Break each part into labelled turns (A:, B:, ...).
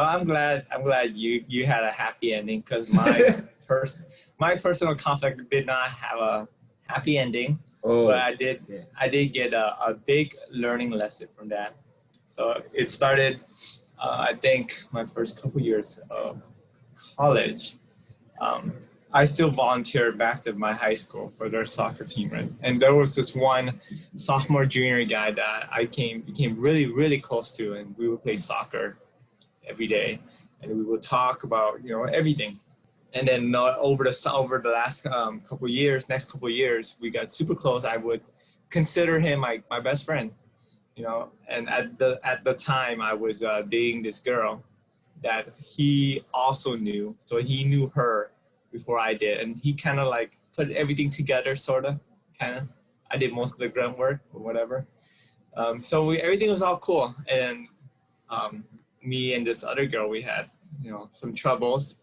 A: I'm glad. I'm glad you had a happy ending because my personal conflict did not have a happy ending, but
B: Oh,
A: I did
B: yeah.
A: I did get a big learning lesson from that. So it started, I think, my first couple years of college. Um, I still volunteered back to my high school for their soccer team, right? And there was this one sophomore, junior guy that I became really, really close to, and we would play soccer every day, and we would talk about everything. And then over the last next couple years, we got super close. I would consider him my best friend, And at the time, I was dating this girl that he also knew. So he knew her before I did, and he kind of like put everything together, sort of, kind of. I did most of the groundwork or whatever. So everything was all cool, and um, me and this other girl, we had some troubles.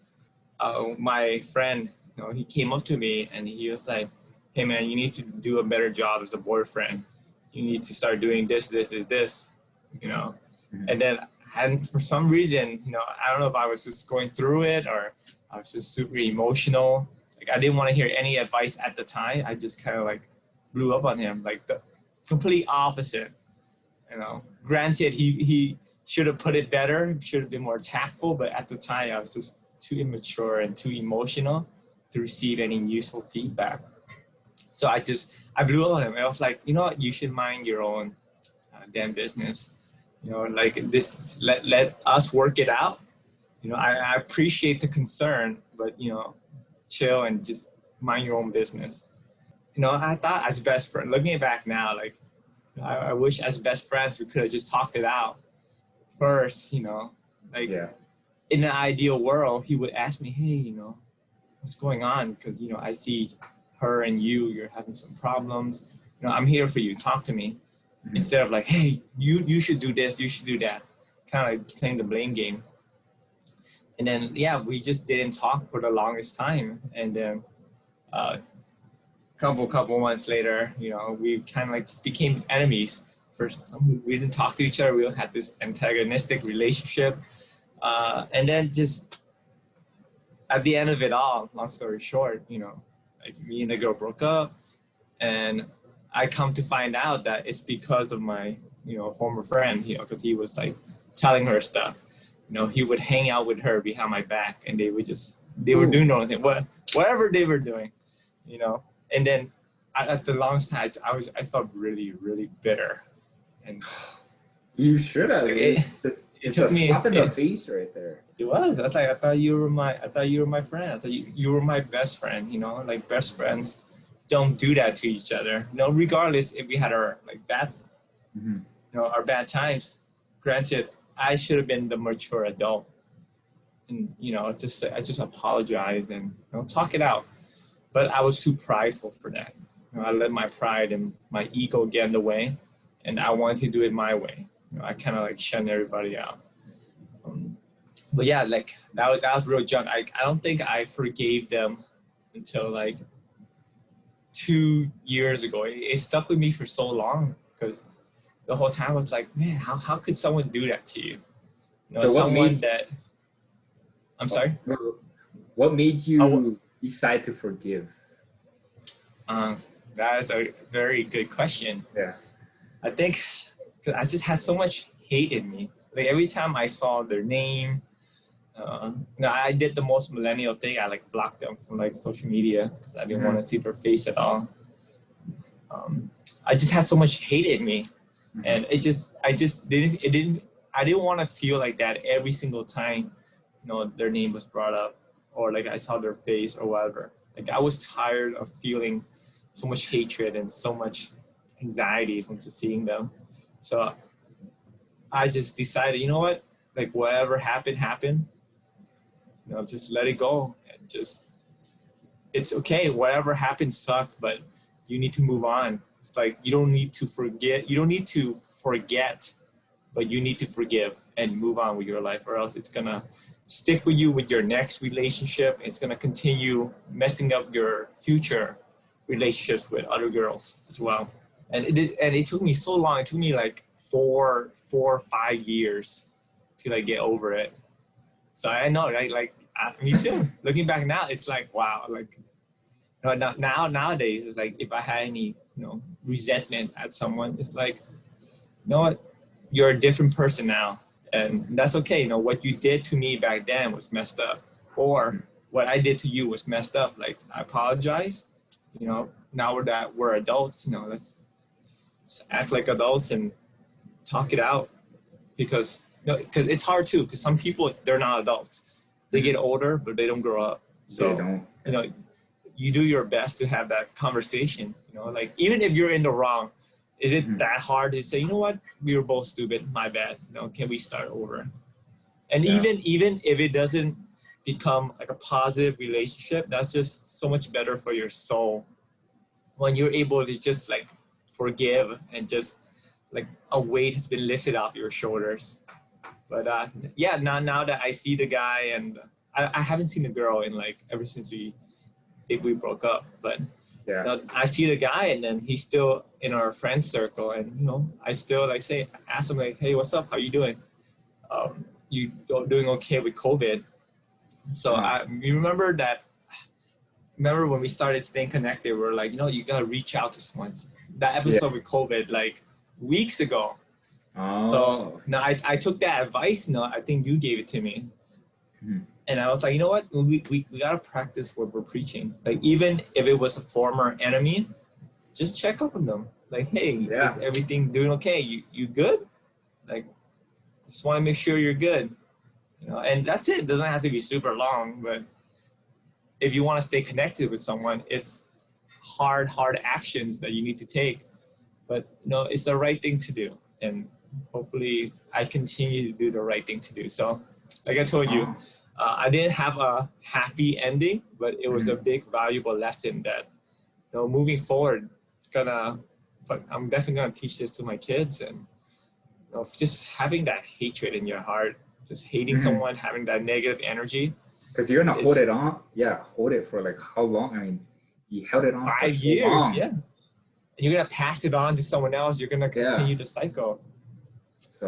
A: My friend, he came up to me and he was like, "Hey man, you need to do a better job as a boyfriend. You need to start doing this, you know."
B: Mhm.
A: And then, and for some reason, I don't know if I was just going through it or I was just super emotional. Like I didn't want to hear any advice at the time. I just kind of like blew up on him, like the complete opposite. Granted, he should have put it better, should have been more tactful, but at the time I was just too immature and too emotional to receive any useful feedback. So I blew up on him. I was like, you know what, you should mind your own damn business. Like this, let us work it out. I appreciate the concern, but chill and just mind your own business. I thought as best friend, looking back now, like I wish as best friends we could have just talked it out first. Like
B: Yeah.
A: in an ideal world, he would ask me, hey, what's going on? Because I see her and you're having some problems. I'm here for you. Talk to me.
B: Mhm.
A: Instead of like, hey, you should do this, you should do that. Kind of like playing the blame game. And then yeah, we just didn't talk for the longest time. And then couple months later, we kind of like became enemies. We didn't talk to each other. We had this antagonistic relationship. And then just at the end of it all, long story short, like me and the girl broke up, and I come to find out that it's because of my, former friend, because he was like telling her stuff. He would hang out with her behind my back, and they were
B: Ooh.
A: doing their own thing, whatever they were doing, And then at the longest time, I felt really, really bitter, and
B: You should have.
A: like it
B: It's a
A: took me.
B: slap in the face right there.
A: It was. I thought you were my friend. I thought you were my best friend. Like best friends don't do that to each other. Regardless if we had our like bad,
B: Mhm.
A: our bad times. Granted, I should have been the mature adult, and I just apologize and talk it out. But I was too prideful for that. I let my pride and my ego get in the way, and I wanted to do it my way. I kind of like shun everybody out. But yeah, like that was real junk. I don't think I forgave them until like 2 years ago. It stuck with me for so long because the whole time I was like, man, how could someone do that to you?
B: So what
A: Someone
B: made
A: that I'm sorry.
B: what made
A: Oh,
B: you decide to forgive?
A: uh, that is a very good question.
B: Yeah.
A: I think 'cause I just had so much hate in me. Like every time I saw their name, I did the most millennial thing. I like blocked them from like social media because I didn't want
B: Mhm.
A: to see their face at all. Um, I just had so much hate in me,
B: Mhm.
A: and I just didn't. I didn't want to feel like that every single time, their name was brought up or like I saw their face or whatever. Like I was tired of feeling so much hatred and so much anxiety from just seeing them. So I just decided, you know what? Like whatever happened, happened. Just let it go and just it's okay. Whatever happened sucked, but you need to move on. It's like you don't need to forget. You don't need to forget, but you need to forgive and move on with your life, or else it's gonna stick with you with your next relationship. It's gonna continue messing up your future relationships with other girls as well. And it took me so long. It took me like 4 or 5 years to like get over it. So I know, right? Like me too. Looking back now, it's like wow. Like nowadays, it's like if I had any resentment at someone, it's like you know what, you're a different person now, and that's okay. You know what you did to me back then was messed up, or what I did to you was messed up. Like I apologize. Now we're adults. Let's act like adults and talk it out because because it's hard too. Because some people they're not adults. They get older, but they don't grow up. So
B: They don't.
A: You do your best to have that conversation. Like even if you're in the wrong, is it that hard to say, you know what, we were both stupid, my bad. Can we start over? And
B: Yeah.
A: even if it doesn't become like a positive relationship, that's just so much better for your soul when you're able to just like forgive and just like a weight has been lifted off your shoulders. But yeah, now that I see the guy and I haven't seen the girl in like ever since we broke up, but
B: Yeah.
A: I see the guy and then he's still in our friend circle, and I still like ask him like, hey, what's up? How you doing? You doing okay with COVID? So you remember that? Remember when we started staying connected? We're like, you gotta reach out to someone. That episode with COVID, like weeks ago.
B: Oh.
A: So now I took that advice. I think you gave it to me. And I was like, you know what? We gotta practice what we're preaching. Like even if it was a former enemy, just check up on them. Like, hey, is everything doing okay? You good? Like, just want to make sure you're good. And that's it. It doesn't have to be super long, but if you want to stay connected with someone, it's hard actions that you need to take. But it's the right thing to do. And hopefully I continue to do the right thing to do. So like I told you, I didn't have a happy ending, but it was a big valuable lesson that moving forward, but I'm definitely gonna teach this to my kids. And just having that hatred in your heart, just hating someone, having that negative energy.
B: Because you're gonna hold it on. Yeah, hold it for like how long? I mean, you held it on
A: 5
B: for
A: years.
B: so long.
A: Yeah. And you're gonna pass it on to someone else. You're gonna continue the cycle.
B: So